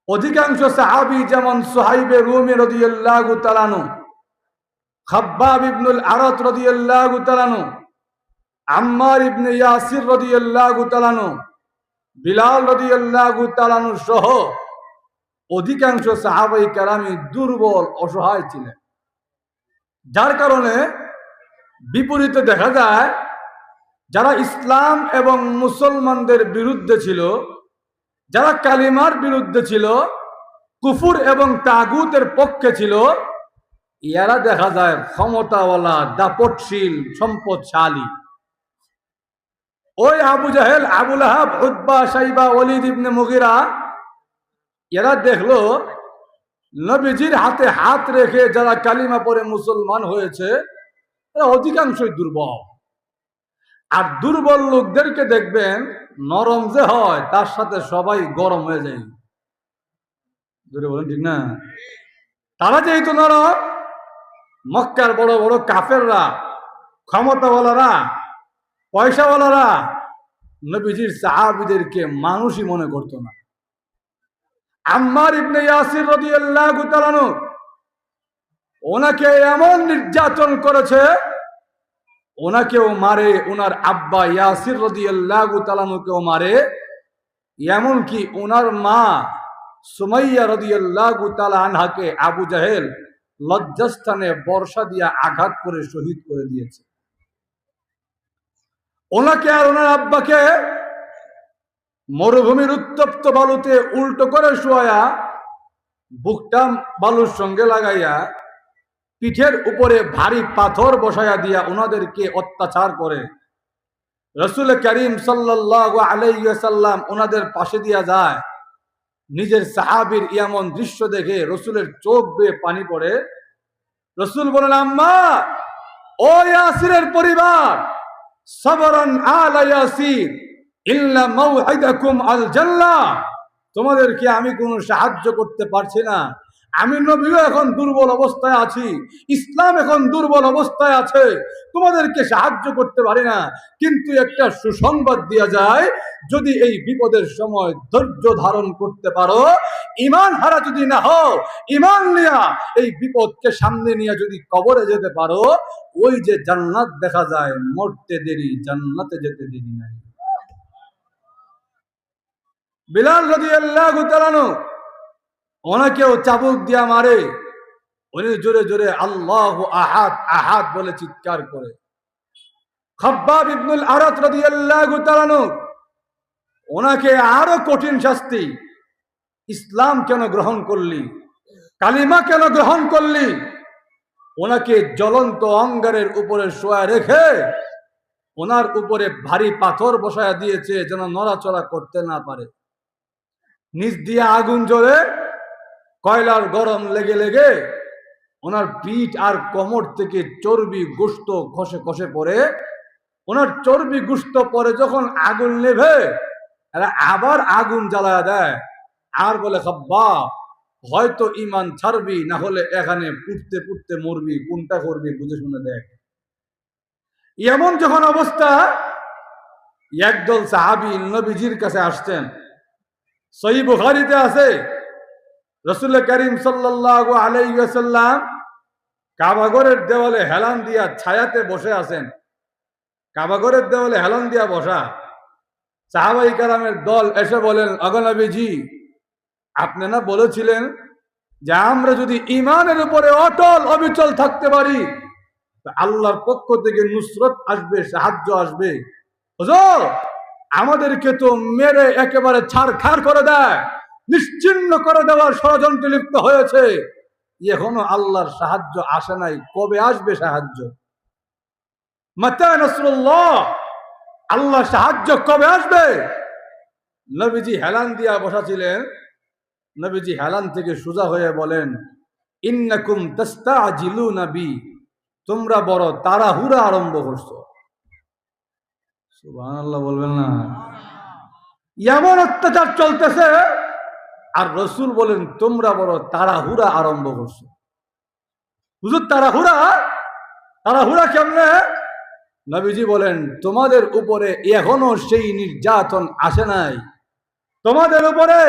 অধিকাংশ সাহাবী যেমন সুহাইবে রুমি রাদিয়াল্লাহু তাআলা আনহু, খাব্বাব ইবনুল আরাত রাদিয়াল্লাহু তাআলা আনহু, আম্মার ইবনে ইয়াসির রাদিয়াল্লাহু তাআলা আনহু, বিলাল রাদিয়াল্লাহু তাআলা আনহু সহ অধিকাংশ সাহাবায়ে কেরামই দুর্বল অসহায় ছিলেন। যার কারণে বিপরীতে দেখা যায় যারা ইসলাম এবং মুসলমানদের বিরুদ্ধে ছিল, যারা কালিমার বিরুদ্ধে ছিল, কুফুর এবং তাগুতের পক্ষে ছিল, এরা দেখা যায় ক্ষমতাওয়ালা, দাপটশীল, সম্পদশালী। ওই আবু জাহেল, আবু লাহাব, উতবা, শাইবা, ওয়ালিদ ইবনে মুগিরা এরা দেখলো নবীজির হাতে হাত রেখে যারা কালিমা পড়ে মুসলমান হয়েছে এরা অধিকাংশই দুর্বল। আর দুর্বল লোকদেরকে দেখবেন নরম যে হয় তার সাথে সবাই গরম হয়ে যায়। বলেন ঠিক না? তারা যেহেতু নরম, মক্কার বড় বড় কাফেররা, ক্ষমতাওয়ালারা, পয়সাওয়ালারা নবীজির সাহাবীদেরকে মানুষই মনে করতো না। আম্মার ইবনে ইয়াসির রাদিয়াল্লাহু তাআলা আনহু ওনাকে এমন নির্যাতন করেছে, ওনাকেও মারে, ওনার আব্বা ইয়াসির রাদিয়াল্লাহু তাআলা আনহুকেও মারে, এমনকি ওনার মা সুমাইয়া রাদিয়াল্লাহু তাআলা আনহাকে আবু জাহেল লজ্জাস্থানে বর্ষা দিয়া আঘাত করে শহীদ করে দিয়েছে। ওনাকে আর ওনার আব্বাকে মরুভূমির উত্তপ্ত বালুতে উল্টো করে শোয়া, বুকটা বালুর সঙ্গে লাগাইয়া পিঠের উপরে ভারী পাথর বসাইয়া দিয়া ওনাদেরকে অত্যাচার করে। রাসূল করিম সাল্লাল্লাহু আলাইহি ওয়াসাল্লাম ওনাদের পাশে দিয়া যায়। নিজের সাহাবীর এমন দৃশ্য দেখে রাসূলের চোখ বেয়ে পানি পড়ে। রাসূল বলেন, আম্মা, ও ইয়াসিরের পরিবার, সাবরান আলা ইয়াসির ইল্লা মাউইদাকুম আল জান্নাহ। তোমাদেরকে আমি কোনো সাহায্য করতে পারছি না। আমি নবীও এখন দুর্বল অবস্থায় আছি, ইসলাম এখন দুর্বল অবস্থায় আছে, তোমাদেরকে সাহায্য করতে পারি না। কিন্তু একটা সুসংবাদ দেয়া যায়, যদি এই বিপদের সময় ধৈর্য ধারণ করতে পারো, ঈমান হারা যদি না হও, ঈমান নিয়া এই বিপদকে সামনে নিয়ে যদি কবরে যেতে পারো, ওই যে জান্নাত দেখা যায়, মরতে দেরি, জান্নাতে যেতে দেরি নাই। বিলাল রাদিয়াল্লাহু তাআলা আনহু ওনাকেও চাবুক দিয়া মারে। উনি জোরে জোরে আল্লাহু আহাদ আহাদ বলে চিৎকার করে। খাব্বাব ইবনুল আরাত রাদিয়াল্লাহু তাআলা আনহু ওনাকে আরো কঠিন শাস্তি। ইসলাম কেন গ্রহণ করলি, কালিমা কেন গ্রহণ করলি? ওনাকে জ্বলন্ত অঙ্গারের উপরে শোয়া রেখে ওনার উপরে ভারী পাথর বসায়া দিয়েছে যেন নড়াচড়া করতে না পারে। নিচ দিয়ে আগুন জ্বলে, কয়লার গরম লেগে লেগে ওনার পিঠ আর কোমর থেকে চর্বি গোশত খসে খসে পড়ে। ওনার চর্বি গোশত পরে যখন আগুন নেভে এরা আবার আগুন জ্বালায়া দেয় আর বলে, খাব্বাব, হয়তো ঈমান ছাড়বি, না হলে এখানে পুড়তে পুড়তে মরবি, কোনটা করবি বুঝে শুনে দেখ। এমন যখন অবস্থা, একদল সাহাবী নবীজির কাছে আসতেন। সহিহ বুখারীতে আছে, রাসূল করিম সাল্লাল্লাহু আলাইহি ওয়াসাল্লাম কাবাগরের দেওয়ালে হেলান দিয়া ছায়াতে বসে আছেন। কাবাগরের দেওয়ালে হেলান দিয়া বসা। সাহাবায়ে কেরামের দল এসে বলেন, ওগো নবীজি, আপনি না বলেছিলেন যে আমরা যদি ঈমানের উপরে অটল অবিচল থাকতে পারি আল্লাহর পক্ষ থেকে নুসরত আসবে, সাহায্য আসবে। হুজুর, আমাদেরকে তো মেরে একেবারে ছারখার করে দেয়, নিশ্চিহ্ন করে দেওয়ার ষড়যন্ত্রে লিপ্ত হয়েছে, এখনো আল্লাহর সাহায্য আসে নাই, কবে আসবে সাহায্য? মাতা নাসরুল্লাহ, আল্লাহ সাহায্য কবে আসবে? নবীজি হেলান দিয়া বসা ছিলেন। নবীজি হেলান থেকে সোজা হয়ে বলেন, ইন্নাকুম তাস্তাজিলুনা বি, তোমরা বড় তাড়াহুড়া আরম্ভ করছো। সুবহানাল্লাহ বলবেন না? এমন অত্যাচার চলতেছে আর রাসূল বলেন তোমরা বড় তাড়াহুড়া আরম্ভ করছো। হুজুর, তাড়াহুড়া? তাড়াহুড়া কেমনে? নবীজি বলেন, তোমাদের উপরে এখনো সেই নির্যাতন আসে নাই, তোমাদের উপরে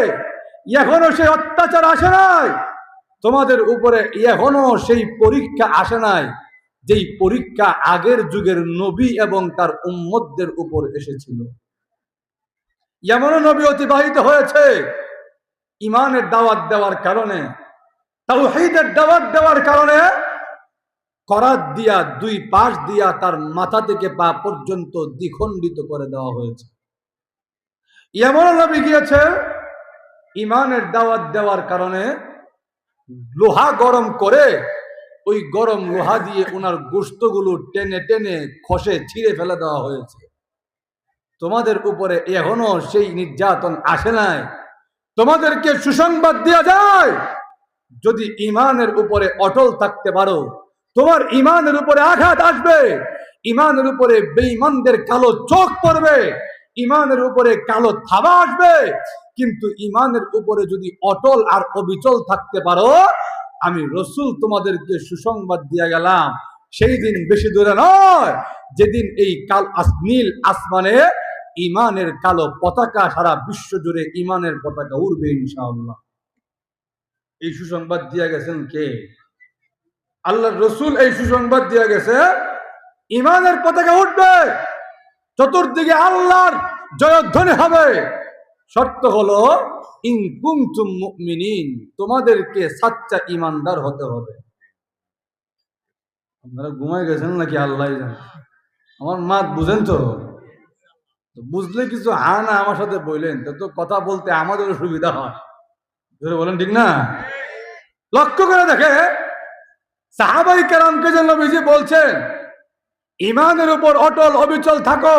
এখনো সেই অত্যাচার আসে নাই, তোমাদের উপরে এখনো সেই পরীক্ষা আসে নাই যেই পরীক্ষা আগের যুগের নবী এবং তার উম্মতদের উপর এসেছিল। এমনও নবী অতিবাহিত হয়েছে ইমানের দাওয়াত দেওয়ার কারণে, তাওহীদের দাওয়াত দেওয়ার কারণে করাত দিয়া দুই পাশ দিয়া তার মাথা থেকে পা পর্যন্ত দ্বিখণ্ডিত করে দেওয়া হয়েছে। এমনও নবী গিয়েছে ইমানের দাওয়াত দেওয়ার কারণে লোহা গরম করে ওই গরম লোহা দিয়ে ওনার গোশতগুলো টেনে টেনে খসে ছিঁড়ে ফেলে দেওয়া হয়েছে। তোমাদের উপরে এখনো সেই নির্যাতন আসে নাই। তোমাদেরকে সুসংবাদ দেওয়া যায়, যদি ইমানের উপরে অটল থাকতে পারো তোমার ইমানের উপরে আঘাত আসবে, ইমানের উপরে বেঈমানদের কালো চোখ পড়বে, ইমানের উপরে কালো থাবা আসবে, কিন্তু ইমানের উপরে যদি অটল আর অবিচল থাকতে পারো, আমি রসুল তোমাদেরকে সুসংবাদ দিয়ে গেলাম, সেই দিন বেশি দূরে নয় যেদিন এই নীল আসমানে ইমানের কালো পতাকা সারা বিশ্ব জুড়ে ইমানের পতাকা উড়বে ইনশাআল্লাহ। এই সুসংবাদ দিয়ে গেছেন কে? আল্লাহর রসুল এই সুসংবাদ দিয়ে গেছে ইমানের পতাকা উঠবে, চতুর্দিকে আল্লাহর জয়ধ্বনি হবে। শর্ত হলো ইন কুনতুম মুমিনিন, তোমাদেরকে সাচ্চা ইমানদার হতে হবে। আপনারা ঘুমায় গেছেন নাকি আল্লাহ জানে, আমার মাত বুঝেন তো? বুঝলে কিছু না আমার সাথে বললেন তো কথা বলতে আমাদেরও সুবিধা হয়, বলেন ঠিক না? লক্ষ্য করে দেখে সাহাবাই কেরামকে যেন নবীজি বলছেন ইমানের উপর অটল অবিচল থাকো,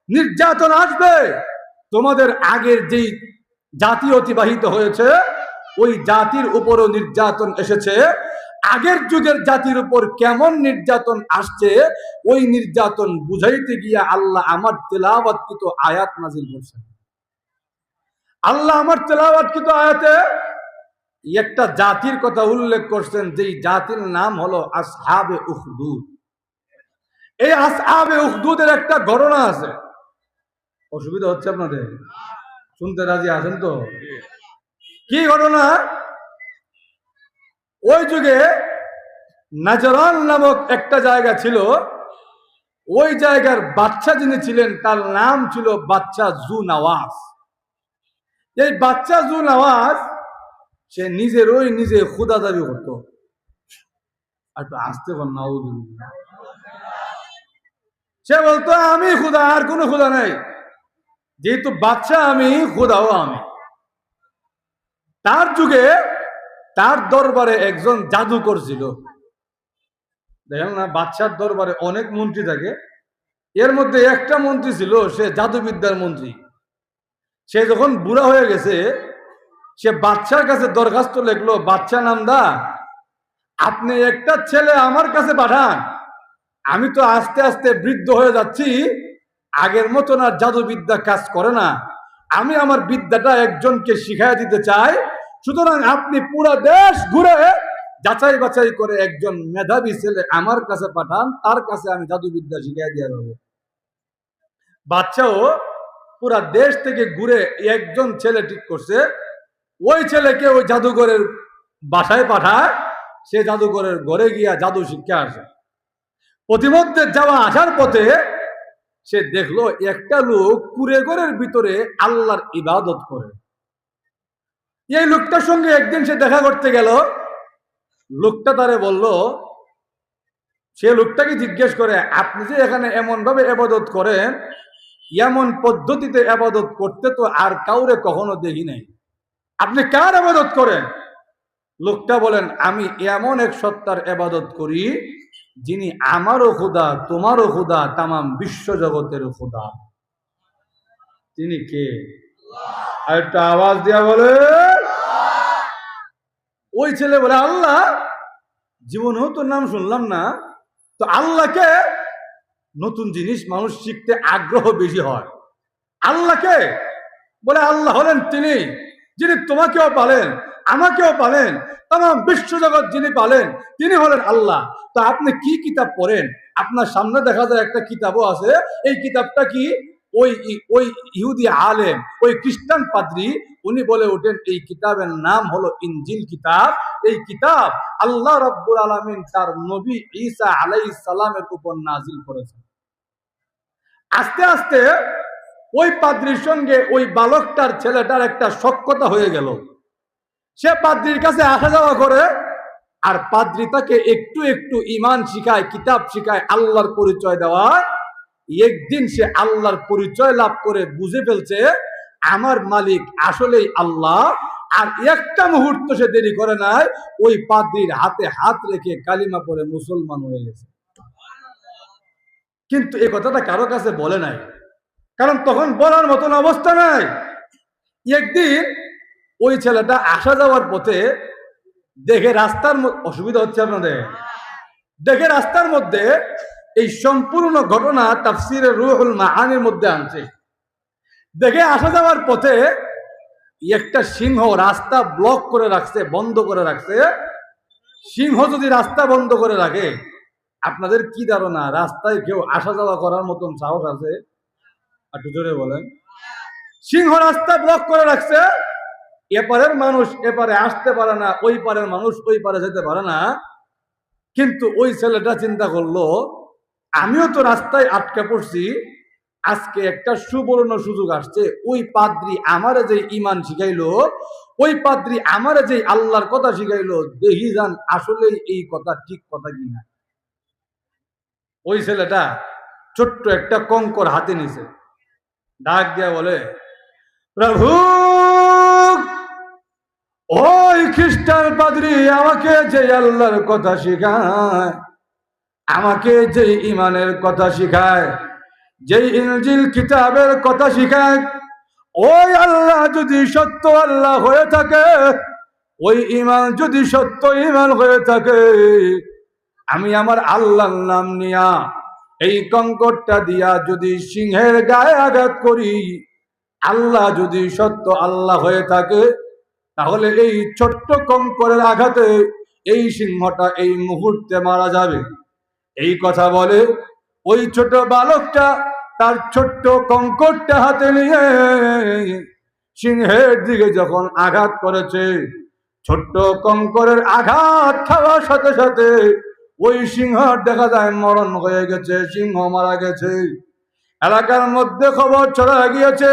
নির্যাতন আসবে। তোমাদের আগের যেই জাতি অতিবাহিত হয়েছে ওই জাতির উপরও নির্যাতন এসেছে। আগের যুগের জাতির উপর কেমন নির্যাতন আসছে ওই নির্যাতন বুঝাইতে গিয়া আল্লাহ আমার তেলাওয়াতকৃত আয়াত নাযিল করছেন। আল্লাহ আমার তেলাওয়াতকৃত আয়াতে একটা জাতির কথা উল্লেখ করছেন, যেই জাতির নাম হলো আসহাবে উখদুদ। এই আসহাবে উখদুদের একটা ঘটনা আছে। অসুবিধা হচ্ছে আপনাদের? শুনতে রাজি আছেন তো? কি ঘটনা? ওই যুগে নাজরান নামক একটা জায়গা ছিল, ওই জায়গার বাচ্চা যিনি ছিলেন তার নাম ছিল বাচ্চা জু নওয়াজ। এই বাচ্চা জু নওয়াজ সে নিজে খুদা দাবি করত। আর তো আসতে নাউযুবিল্লাহ, সে বলতো আমি খুদা, আর কোনো খুদা নাই, যেহেতু বাচ্চা আমি, খুদাও আমি। তার যুগে তার দরবারে একজন জাদুকর ছিল। দেখেন না, বাচ্চার দরবারে অনেক মন্ত্রী থাকে, এর মধ্যে একটা মন্ত্রী ছিল সে জাদুবিদ্যার মন্ত্রী। সে যখন বুড়া হয়ে গেছে সে বাচ্চার কাছে দরখাস্ত লিখলো, বাচ্চা নামদা আপনি একটা ছেলে আমার কাছে পাঠান, আমি তো আস্তে আস্তে বৃদ্ধ হয়ে যাচ্ছি, আগের মতন আর জাদুবিদ্যা কাজ করে না, আমি আমার বিদ্যাটা একজনকে শিখাই দিতে চাই, সুতরাং আপনি পুরো দেশ ঘুরে যাচাই বাছাই করে একজন মেধাবী ছেলে আমার কাছে পাঠান, তার কাছে আমি জাদুবিদ্যা শিখাই দিয়ে দেবো। বাচ্চাও পুরা দেশ থেকে ঘুরে একজন ছেলে ঠিক করছে, ওই ছেলেকে ওই জাদুঘরের বাসায় পাঠায়, সে জাদুঘরের ঘরে গিয়া জাদু শিক্ষা আসে। প্রতিমধ্যে যাওয়া আসার পথে সে দেখলো একটা লোক কুড়ে ঘরের ভিতরে আল্লাহর ইবাদত করে। এই লোকটার সঙ্গে একদিন সে দেখা করতে গেল। লোকটা তারে বলল, সে লোকটাকে জিজ্ঞেস করে আপনি যে এখানে এমন ভাবে ইবাদত করেন, এমন পদ্ধতিতে ইবাদত করতে তো আর কাউরে কখনো দেখি নাই, আপনি কার ইবাদত করেন? লোকটা বলেন আমি এমন এক সত্তার ইবাদত করি যিনি আমারও খোদা, তোমারও খোদা, তামাম বিশ্ব জগতের খোদা। তিনি কে? আর একটা আওয়াজ দিয়া বলে। ওই ছেলে বলে আল্লাহ, জীবনেও তোর নাম শুনলাম না। তো আল্লাহকে, নতুন জিনিস মানুষ শিখতে আগ্রহ বেশি হয়। আল্লাহকে বলে আল্লাহ হলেন তিনি যিনি তোমাকেও পালেন, আমাকেও পালেন, তামাম বিশ্বজগৎ যিনি পালেন তিনি হলেন আল্লাহ। তো আপনি কি কিতাব পড়েন? আপনার সামনে দেখা যায় একটা কিতাবও আছে, এই কিতাবটা কি? ওই ওই ইহুদি আলেম, ওই খ্রিস্টান পাদ্রী, উনি বলে ওঠেন এই কিতাবের নাম হলো ইনজিল কিতাব। এই কিতাব আল্লাহ রাব্বুল আলামিন তার নবী ঈসা আলাইহিস সালামের উপর নাজিল করেছেন। আস্তে আস্তে ওই পাদ্রীর সঙ্গে ওই বালকটার ছেলেটার একটা সখ্যতা হয়ে গেল। সে পাদ্রীর কাছে আসা যাওয়া করে, আর পাদ্রী তাকে একটু একটু ঈমান শিখায়, কিতাব শিখায়, আল্লাহর পরিচয় দেওয়ায়। একদিন সে আল্লাহর পরিচয় লাভ করে বুঝে ফেলছে আমার মালিক আসলেই আল্লাহ। আর একটা মুহূর্ত সে দেরি করে নাই, ওই পাদ্রীর হাতে হাত রেখে কালিমা পড়ে মুসলমান হয়ে গেছে। কিন্তু এই কথাটা কারো কাছে বলে নাই, কারণ তখন বলার মতন অবস্থা নাই। একদিন ওই ছেলেটা আসা যাওয়ার পথে দেখে রাস্তার অসুবিধা হচ্ছে আপনাদের, দেখে রাস্তার মধ্যে এই সম্পূর্ণ ঘটনা তাফসিরে রুহুল মাআনির মধ্যে আনছে। দেখে আসা যাওয়ার পথে একটা সিংহ রাস্তা ব্লক করে রাখছে, বন্ধ করে রাখছে। সিংহ যদি রাস্তা বন্ধ করে রাখে, আপনাদের কি ধারণা রাস্তায় কেউ আসা যাওয়া করার মতন সাহস আছে? একটু জোরে বলেন। সিংহ রাস্তা ব্লক করে রাখছে, এপারের মানুষ এপারে আসতে পারে না, ওই পারের মানুষ ওই পারে যেতে পারে না। কিন্তু ওই ছেলেটা চিন্তা করলো, আমিও তো রাস্তায় আটকে পড়ছি, আজকে একটা সুবর্ণ সুযোগ আসছে। ওই পাদ্রী আমারে যে ঈমান শিখাইলো, ওই পাদ্রী আমারে যে আল্লাহর কথা শিখাইলো, দেখি যান আসলে এই কথা ঠিক কথা কিনা। ওই ছেলেটা ছোট্ট একটা কঙ্কর হাতে নিছে, ডাক দিয়া বলে, প্রভু, ওই খ্রিস্টান পাদ্রী আমাকে যে আল্লাহর কথা শিখায়, আমাকে যে ঈমানের কথা শিখায়, যেই ইনজিল কিতাবের কথা শিখায়, ওই আল্লাহ যদি সত্য আল্লাহ হয়ে থাকে, ওই ঈমান যদি সত্য ঈমান হয়ে থাকে, আমি আমার আল্লাহর নাম নিয়া এই কঙ্করটা দিয়া যদি সিংহের গায়ে আঘাত করি, আল্লাহ যদি সত্য আল্লাহ হয়ে থাকে, তাহলে এই ছোট্ট কঙ্করের আঘাতে এই সিংহটা এই মুহূর্তে মারা যাবে। এই কথা বলে ওই ছোট বালকটা তার ছোট্ট কঙ্করটা হাতে নিয়ে সিংহের দিকে যখন আঘাত করেছে, ছোট্ট কঙ্করের আঘাত খাওয়ার সাথে সাথে ওই সিংহ দেখা যায় মরণ হয়ে গেছে, সিংহ মারা গেছে। এলাকার মধ্যে খবর ছড়া গিয়েছে,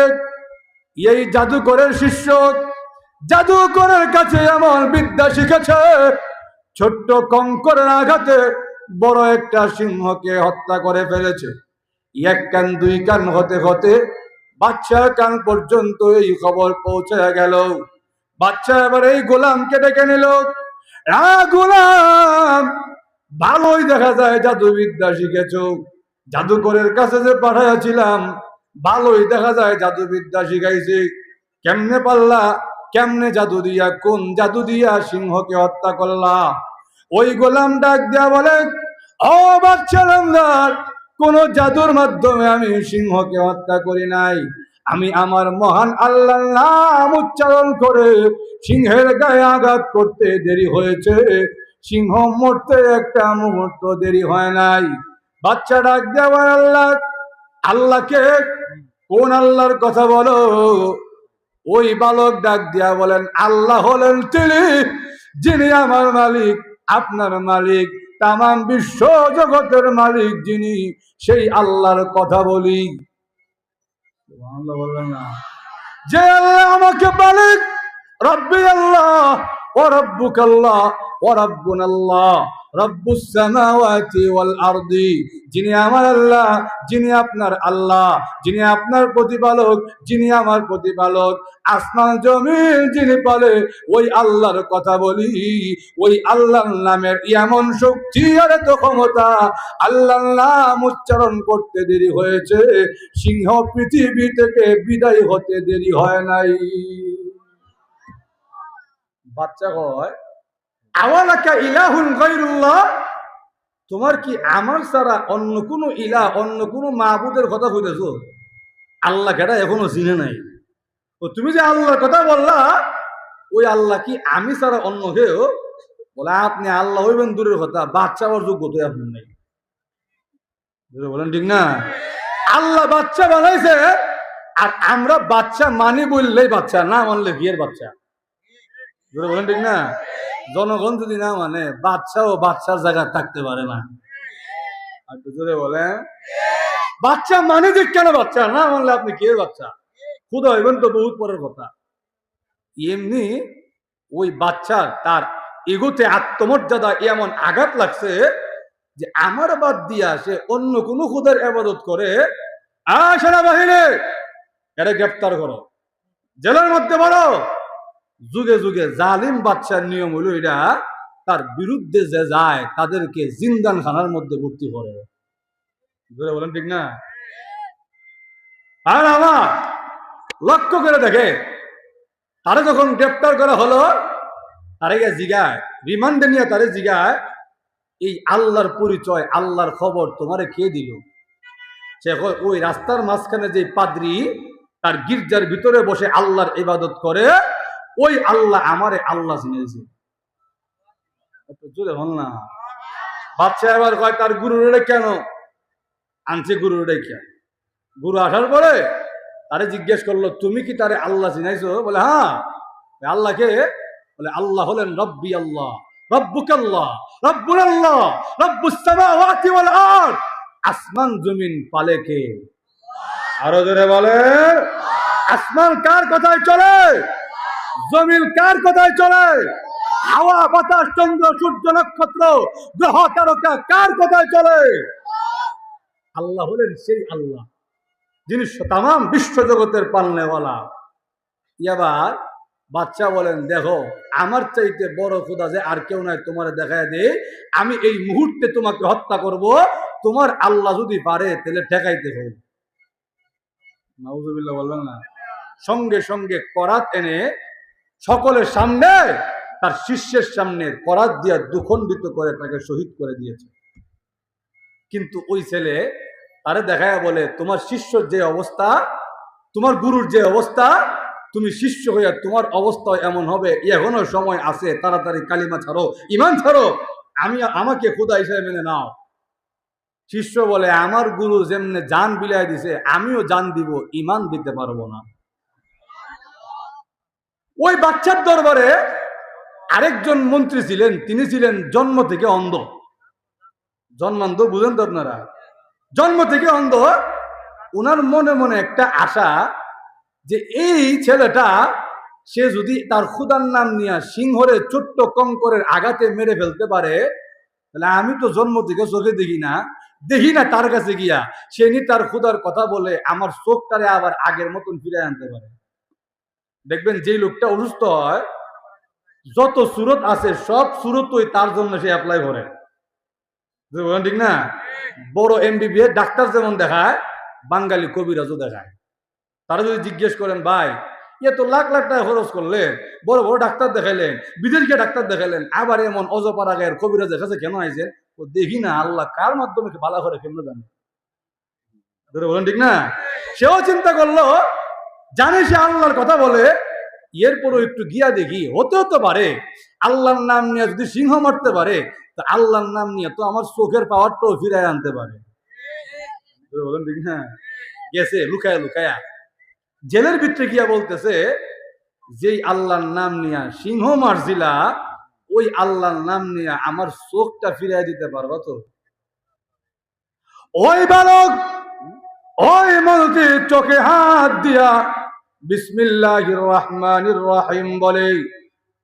এই জাদুকরের শিষ্য জাদুকরের কাছে এমন বিদ্যা শিখেছে, ছোট্ট কঙ্করের আঘাতে বড় একটা সিংহকে হত্যা করে ফেলেছে। এক কান দুই কান হতে হতে বাচ্চার কান পর্যন্ত এই খবর পৌঁছে গেল। বাচ্চা এবার এই গোলামকে ডেকে নিল, গোলাম, ভালোই দেখা যায় জাদুবিদ্যা শিখেছ, জাদুকরের কাছে যে পাঠাইয়াছিলাম ভালোই দেখা যায় জাদুবিদ্যা শিখাইছি, কেমনে পারলা, কেমনে জাদু দিয়া, কোন জাদু দিয়া সিংহকে হত্যা করলা? ওই গোলাম ডাক দিয়া বলে, ও বাচ্চা রামদার, কোন জাদুর মাধ্যমে আমি সিংহকে হত্যা করি নাই। আমি আমার মহান আল্লাহর নাম উচ্চারণ করে সিংহের গায়ে আঘাত করতে দেরি হয়েছে, সিংহ মরতে একটা মুহূর্ত দেরি হয় নাই। বাচ্চা ডাক দিয়া বলে, আল্লাহ, আল্লাহকে, কোন আল্লাহর কথা বলো? ওই বালক ডাক দিয়া বলেন, আল্লাহ হলেন তিনি যিনি আমার মালিক, আপনার মালিক, তামাম বিশ্ব জগতের মালিক যিনি, সেই আল্লাহর কথা বলি। বলবেন না যে আল্লাহ আমাকে মালিক, রব্বি আল্লাহ ও রব্বুকাল্লাহ ও রব্বুনাল্লাহ রব্বুস সামাওয়াতি ওয়াল আরদি, যিনি আমার আল্লাহ, যিনি আপনার আল্লাহ, যিনি আপনার প্রতিপালক, যিনি আমার প্রতিপালক, আসমান জমিন যিনি পালে, ওই আল্লাহর কথা বলি। ওই আল্লাহর নামের এমন শক্তি আর এত ক্ষমতা, আল্লাহর নাম উচ্চারণ করতে দেরি হয়েছে, সিংহ পৃথিবী থেকে বিদায় হতে দেরি হয় নাই। বাচ্চা কয়, আওয়ালাকা ইলাহুন গায়রুল্লাহ, তোমার কি আমার ছাড়া অন্য কোনো ইলাহ, অন্য কোনো মাবুদের কথা কইতেছো? আল্লাহ কেটা এখনো চিনে নাই। ও তুমি যে আল্লাহর কথা বললা, ওই আল্লাহ কি আমি ছাড়া অন্য কেউ? বলে আপনি আল্লাহ হইবেন দূরের কথা, বাচ্চা হওয়ার যোগ্যতা আপনার নাই। বলেন ঠিক না? আল্লাহ বাচ্চা বানাইছে, আর আমরা বাচ্চা মানি বললেই বাচ্চা, না মানলে বিয়ের বাচ্চা। বলেন ঠিক না? জনগণ যদি না মানে বাচ্চা ও বাচ্চার জায়গায় থাকতে পারে না। আর জোরে বলেন, বাচ্চা মানে যে কেন বাচ্চা, না মানলে আপনি কে বাচ্চা? খুদা হইবেন তো বহুত পরের কথা। এমনি ওই বাচ্চা তার ইগোতে আত্মমর্যাদা এমন আঘাত লাগছে যে আমার বাদ দিয়া সে অন্য কোন খুদার ইবাদত করে। সেনাবাহিনী, এরা গ্রেফতার করো, জেলের মধ্যে বলো। যুগে যুগে জালিম বাচ্চার নিয়ম হলো এটা, তার বিরুদ্ধে যে যায় তাদেরকে জিন্দান খানার মধ্যে ভর্তি করে। বলেন ঠিক না? আর আমার লক্ষ্য করে দেখে, তারা যখন গ্রেফতার করা হলো, তারে জিগায়, রিমান্ডে নিয়ে তারে জিগায়, এই আল্লাহর পরিচয়, আল্লাহর খবর তোমারে কে দিল? সে ওই রাস্তার মাঝখানে যে পাদ্রী তার গির্জার ভিতরে বসে আল্লাহর ইবাদত করে, ওই আল্লাহ আমারে আল্লাহ চিনেছে। জোরে হল না? বাচ্চা এবার কয় তার গুরুরে কেন আনছে, গুরুরে কেন? গুরু আসার পরে তারে জিজ্ঞেস করলো, তুমি কি তারে আল্লাহ চিনাইছো? বলে হ্যাঁ। আল্লাহকে? বলে আল্লাহ হলেন রব্বি আল্লাহ, রব্বুকাল্লাহ, রব্বুল আল্লাহ, রব্বুস সামাওয়াতি ওয়াল আরদ। আসমান জমিন পালে কে? আরো জোরে বলে, আসমান কার কথায় চলে? জমিন কার কথায় চলে? হাওয়া বাতাস চন্দ্র সূর্য নক্ষত্র গ্রহ তারকা কার কথায় চলে? আল্লাহ হলেন সেই আল্লাহ যিনি তামাম বিশ্ব জগতের পালনেওয়ালা। এবার বাচ্চা বলেন, দেখো আমার চাইতে বড় খোদা যে আর কেউ নাই, তোমার দেখায় দে, আমি এই মুহূর্তে তোমাকে হত্যা করব, তোমার আল্লাহ যদি পারে তাহলে ঠেকাইতে হবে। নাউজুবিল্লাহ বলবেন না? সঙ্গে সঙ্গে করাত এনে সকলের সামনে, তার শিষ্যের সামনে করাত দিয়া দুখণ্ডিত করে তাকে শহীদ করে দিয়েছে। কিন্তু ওই ছেলে তারে দেখায় বলে, তোমার শিষ্যর যে অবস্থা, তোমার গুরুর যে অবস্থা, তুমি শিষ্য হইয়া তোমার অবস্থা এমন হবে, এখনো সময় আছে, তাড়াতাড়ি কালিমা ছাড়ো, ইমান ছাড়ো, আমাকে খোদা হিসেবে মেনে নাও। শিষ্য বলে, আমার গুরু যেমনে জান বিলাই দিছে, আমিও জান দিব, ইমান দিতে পারবো না। ওই বাচ্চার দরবারে আরেকজন মন্ত্রী ছিলেন, তিনি ছিলেন জন্ম থেকে অন্ধ। জন্মান্ধ বুঝেন তো আপনারা? জন্ম থেকে অন্ধ। ওনার মনে মনে একটা আশা যে এই ছেলেটা, সে যদি তার খুদার নাম নিয়ে সিংহরে ছোট্ট কঙ্করের আঘাতে মেরে ফেলতে পারে, তাহলে আমি তো জন্ম থেকে চোখে দেখি না, তার কাছে গিয়া সে নি তার খুদার কথা বলে আমার চোখটারে আবার আগের মতন ফিরে আনতে পারে। দেখবেন যে লোকটা অসুস্থ হয়, যত সুরত আছে সব সুরতই তার জন্য সে অ্যাপ্লাই করে। ঠিক না? বড় এমবিবিএস ডাক্তার যেমন দেখায়, বাঙালি কবিরাজও দেখায়। তারা যদি জিজ্ঞেস করেন, ভাই এ তো লাখ লাখ টাকা খরচ করলেন, বড় বড় ডাক্তার দেখাইলেন, বিদেশকে ডাক্তার দেখাইলেন, আবার এমন অজপাড়া গায়ের কবিরাজের কাছে কেন আইছেন? ও দেখি না আল্লাহ কার মাধ্যমে ভালো করে কেমন জানে। বলেন ঠিক না? সেও চিন্তা করলো, জানে সে আল্লাহর কথা বলে, এরপরও একটু গিয়া দেখি, হতেও তো পারে আল্লাহর নাম নিয়ে যদি সিংহ মারতে পারে, তো আল্লাহর নাম নিয়ে তো আমার চোখের পাওয়ারটাও ফিরায় আনতে পারে। বলেন ঠিক না? গেছে লুকায়া লুকায়া জেলের ভিতরে গিয়া বলতেছে, যেই আল্লাহর নাম নিয়া সিংহ মারছিলা, ওই আল্লাহর নাম নিয়ে আমার চোখটা ফিরাই দিতে পারবা তো? ওই বালক ওই মন্ত্রীর চোখে হাত দিয়া বিসমিল্লাহির রহমানির রহিম বলে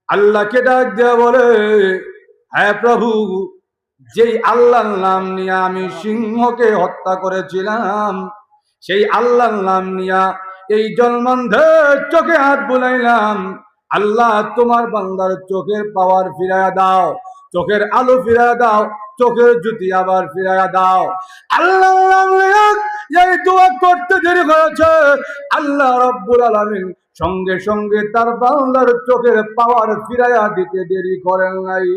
আল্লাহকে ডাক দেয়া বলে, হ্যাঁ প্রভু, যেই আল্লাহর নাম নিয়ে আমি সিংহকে হত্যা করেছিলাম, সেই আল্লাহর নাম নিয়া এই জন্মান্ধের চোখে হাত বুলাইলাম, আল্লাহ তোমার বান্দার চোখের পাওয়ার ফিরাইয়া দাও, চোখের আলো ফিরাইয়া দাও, চোখের জ্যোতি আবার ফিরাইয়া দাও। আল্লাহ এই দোয়া করতে দেরি হয়েছে, আল্লাহ রাব্বুল আলামিন সঙ্গে সঙ্গে তার বান্দার চোখের পাওয়ার ফিরাইয়া দিতে দেরি করেন নাই।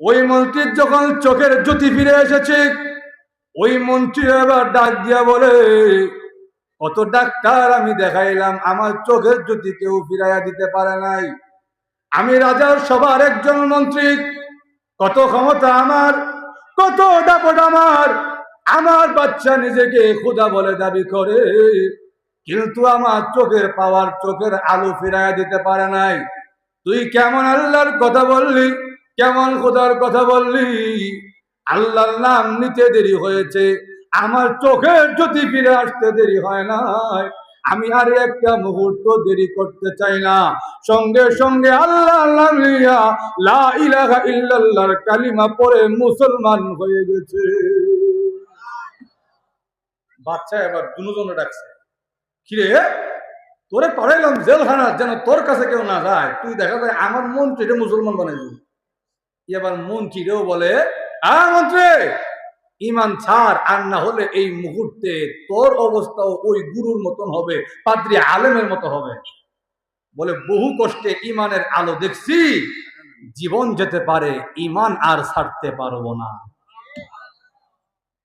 ওই মন্ত্রীর যখন চোখের জ্যোতি ফিরে এসেছে, ওই মন্ত্রী এবার ডাক দিয়া বলে, কত ডাক্তার আমি দেখাইলাম, আমার চোখের জ্যোতি কেউ ফিরাইয়া দিতে পারে নাই। আমি রাজার সবার একজন মন্ত্রী, কত ক্ষমতা আমার, কত দাপট আমার, আমার বাচ্চা নিজেকে খোদা বলে দাবি করে, কিন্তু আমার চোখের পাওয়ার, চোখের আলো ফিরাইয়া দিতে পারে নাই। তুই কেমন আল্লাহর কথা বললি, কেমন খোদার কথা বললি? আল্লাহর নাম নিতে দেরি হয়েছে, আমার চোখের জ্যোতি ফিরে আসতে দেরি হয় নাই। আমি আর একটা মুহূর্ত দেরি করতে চাই না। সঙ্গে সঙ্গে আল্লাহ নাম লিয়া লা ইলাহা ইল্লাল্লাহর কালিমা পড়ে মুসলমান হয়ে গেছে। বাচ্চা এবার দুজনে ডাকছে, কিরে তোরে পাঠাইলাম জেলখানা, যেন তোর কাছে কেউ না যায়। তুই দেখা যায় আমার মন্ত্রীরে মুসলমান বানাইলি। এবার মন্ত্রীরেও বলে, মন্ত্রী ইমান ছাড়, আর না হলে এই মুহূর্তে তোর অবস্থাও ওই গুরুর মতন হবে, পাদ্রী আলেমের মতো হবে। বলে বহু কষ্টে ইমানের আলো দেখছি, জীবন যেতে পারে, ইমান আর ছাড়তে পারবো না।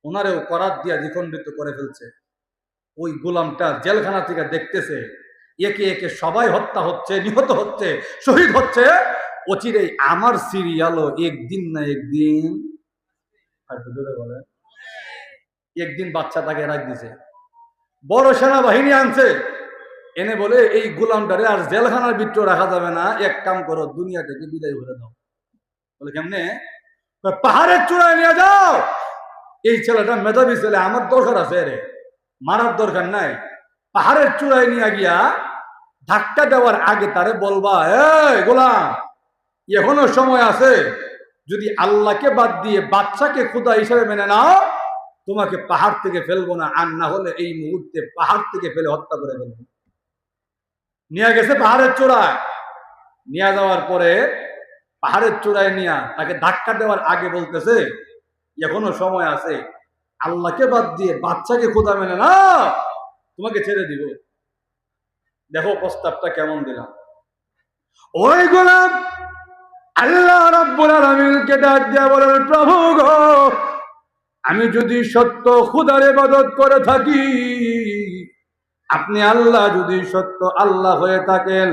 ওনারেও করাত দিয়া দ্বিখণ্ডিত করে ফেলছে। ওই গোলামটা জেলখানা থেকে দেখতেছে একে একে সবাই হত্যা হচ্ছে, নিহত হচ্ছে, শহীদ হচ্ছে। অচিরেই আমার সিরিয়ালও একদিন না একদিন, বলে একদিন বাচ্চা তাকে রাখ দিছে, বড় সেনাবাহিনী আনছে, এনে বলে এই গোলামটারে আর জেলখানার ভিতরে রাখা যাবে না, এক কাম করো দুনিয়া থেকে বিদায় করে দাও। বলে কেমনে? পাহাড়ের চূড়ায় নিয়ে যাও। এই ছেলেটা মেধাবী ছেলে, আমার দরকার আছে, রে মারার দরকার নাই। পাহাড়ের চূড়ায় নিয়ে গিয়া ধাক্কা দেওয়ার আগে তারে বলবা, এই গোলাম এখনো সময় আছে, যদি আল্লাহকে বাদ দিয়ে বাচ্চাকে খোদা হিসেবে মেনে নাও, তোমাকে পাহাড় থেকে ফেলবো না, আর না হলে এই মুহূর্তে পাহাড় থেকে ফেলে হত্যা করে ফেলবো। নিয়ে গেছে পাহাড়ের চূড়ায়। নিয়ে যাওয়ার পরে পাহাড়ের চূড়ায় নিয়ে তাকে ধাক্কা দেওয়ার আগে বলতেছে, এখনো সময় আছে, আল্লাহকে বাদ দিয়ে বাচ্চাকে খোদা মেনে না, তোমাকে ছেড়ে দিব। দেখো প্রস্তাবটা কেমন দিলাম। ওই গোলাম আল্লাহ রাব্বুল আলামিনকে ডাক দিয়া বলেন, প্রভু গো, আমি যদি সত্য খোদার ইবাদত করে থাকি, আপনি আল্লাহ যদি সত্য আল্লাহ হয়ে থাকেন,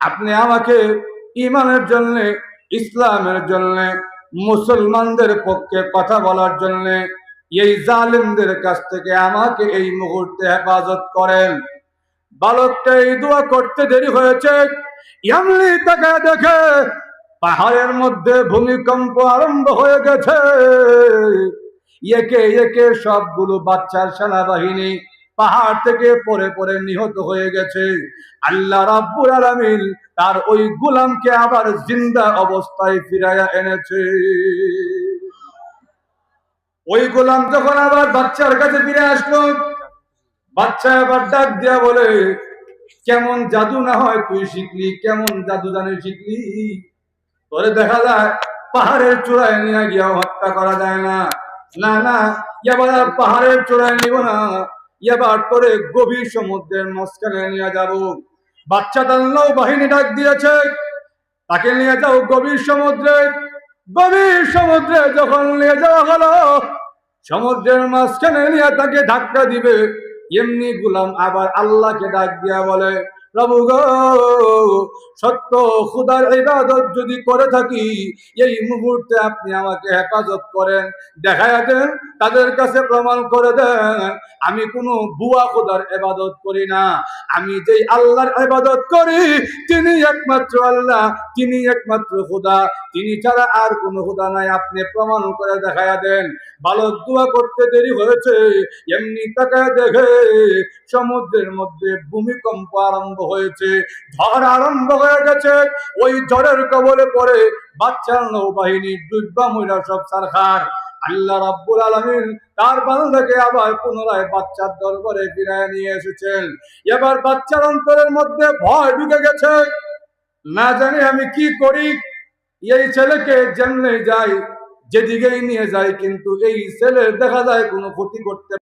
আপনি আমাকে ইমানের জন্য, ইসলামের জন্য, মুসলমানদের পক্ষে কথা বলার জন্য এই জালিমদের কাছ থেকে আমাকে এই মুহূর্তে হেফাজত করেন। বালকটা এই দোয়া করতে দেরি হয়েছে, এমনি তাকে দেখে পাহাড়ের মধ্যে ভূমিকম্প আরম্ভ হয়ে গেছে। একে একে সবগুলো বাচ্চার সেনাবাহিনী পাহাড় থেকে পড়ে পড়ে নিহত হয়ে গেছে। আল্লাহ রাব্বুল আলামিন তার ওই গোলামকে আবার জিন্দা অবস্থায় ফিরাইয়া এনেছে। ওই গোলাম যখন আবার বাচ্চার কাছে ফিরে আসলো, বাচ্চা আবার ডাক দিয়া বলে, কেমন জাদু না হয় তুই শিখলি, কেমন জাদু জানি শিখলি? তোরে দেখা যায় পাহাড়ের চূড়ায় নিয়ে গিয়া হত্যা করা যায় না। না না, এবার পাহাড়ের চূড়ায় নিব না, এবার তোরে গভীর সমুদ্রের মাঝখানে নিয়ে যাব। বাচ্চা তার নৌবাহিনী ডাক দিয়েছে, তাকে নিয়ে যাও গভীর সমুদ্রে। গভীর সমুদ্রে যখন নিয়ে যাওয়া হলো, সমুদ্রের মাঝখানে নিয়ে তাকে ধাক্কা দিবে, এমনি গোলাম আবার আল্লাহকে ডাক দিয়া বলে, প্রভু গো, সত্য খোদার ইবাদত যদি করে থাকি, এই মুহূর্তে আপনি আমাকে হেফাজত করেন, দেখায়া দেন, তাদের কাছে প্রমাণ করে দেন আমি কোনো ভুয়া খোদার ইবাদত করি না। আমি যেই আল্লাহর ইবাদত করি তিনি একমাত্র আল্লাহ, তিনি একমাত্র খোদা, তিনি ছাড়া আর কোনো খোদা নাই, আপনি প্রমাণ করে দেখায়া দেন। বালক দোয়া করতে দেরি হয়েছে, এমনি তাকায় দেখে সমুদ্রের মধ্যে ভূমিকম্প আরম্ভ হয়েছে, ঝড় আরম্ভ হয়ে গেছে। ওই ঝড়ের কবলে পড়ে বাচ্চার নৌবাহিনী ডুববা মইরা সব সারখার। আল্লাহ রাব্বুল আলামিন তার বান্দাকে আবার পুনরায় বাচ্চার দরবারে ফিরায় নিয়ে এসেছেন। এবার বাচ্চার অন্তরের মধ্যে ভয় ঢুকে গেছে, না জানি আমি কি করি, এই ছেলেকে যেমনে যাই, যেদিকেই নিয়ে যায়, কিন্তু এই ছেলে দেখা যায় কোনো ক্ষতি করতে